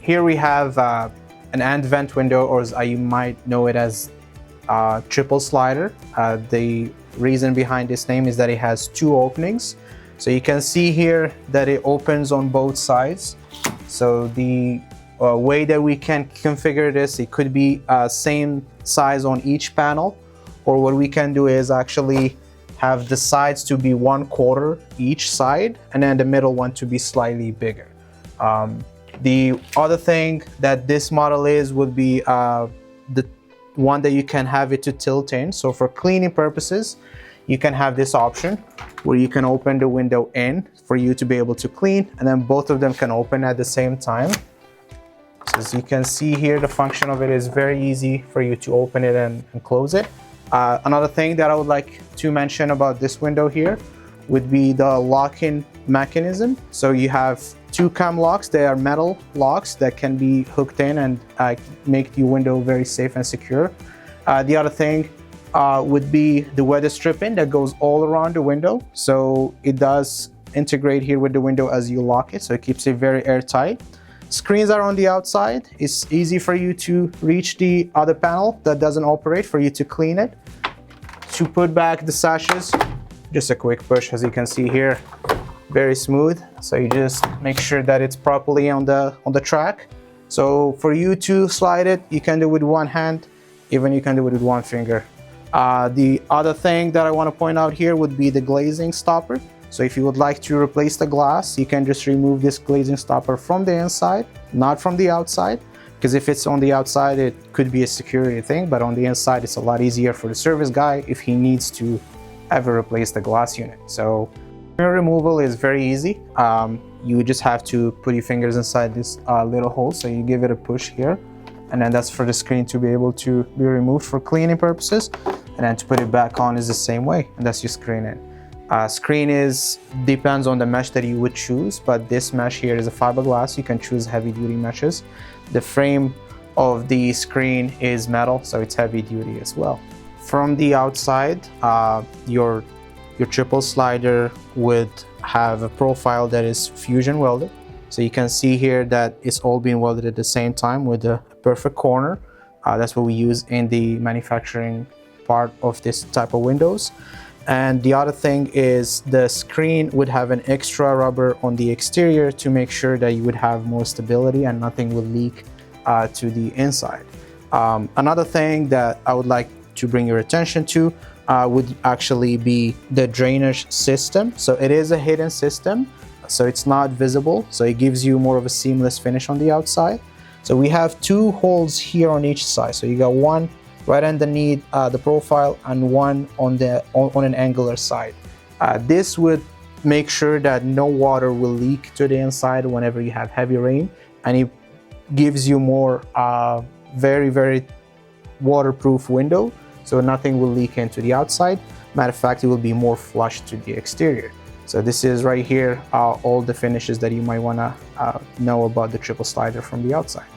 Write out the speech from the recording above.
here we have an end vent window, or as you might know it as triple slider. The reason behind this name is that it has two openings. So you can see here that it opens on both sides. So the way that we can configure this, it could be same size on each panel, or what we can do is actually have the sides to be 1/4 each side, and then the middle one to be slightly bigger. The other thing that this model would be the one that you can have it to tilt in. So for cleaning purposes, you can have this option where you can open the window in for you to be able to clean, and then both of them can open at the same time. So as you can see here, the function of it is very easy for you to open it and close it. Another thing that I would like to mention about this window here would be the lock-in mechanism. So you have two cam locks. They are metal locks that can be hooked in and make the window very safe and secure. The other thing would be the weather stripping that goes all around the window. So it does integrate here with the window as you lock it, so it keeps it very airtight. Screens are on the outside. It's easy for you to reach the other panel that doesn't operate for you to clean it. To put back the sashes, just a quick push, as you can see here, very smooth. So you just make sure that it's properly on the track. So for you to slide it, you can do it with one hand, even you can do it with one finger. The other thing that I want to point out here would be the glazing stopper. So if you would like to replace the glass, you can just remove this glazing stopper from the inside, not from the outside. Because if it's on the outside, it could be a security thing, but on the inside, it's a lot easier for the service guy if he needs to ever replace the glass unit. So removal is very easy. You just have to put your fingers inside this little hole. So you give it a push here, and then that's for the screen to be able to be removed for cleaning purposes. And then to put it back on is the same way, and that's your screen in. Screen depends on the mesh that you would choose, but this mesh here is a fiberglass. You can choose heavy duty meshes. The frame of the screen is metal, so it's heavy duty as well. From the outside, your triple slider would have a profile that is fusion welded. So you can see here that it's all being welded at the same time with a perfect corner. That's what we use in the manufacturing part of this type of windows. And the other thing is the screen would have an extra rubber on the exterior to make sure that you would have more stability and nothing would leak to the inside. Another thing that I would like to bring your attention to would actually be the drainage system. So it is a hidden system, so it's not visible. So it gives you more of a seamless finish on the outside. So we have two holes here on each side. So you got one right underneath the profile and one on an angular side. This would make sure that no water will leak to the inside whenever you have heavy rain, and it gives you more very waterproof window, so nothing will leak into the outside. Matter of fact, it will be more flush to the exterior. So this is right here all the finishes that you might want to know about the triple slider from the outside.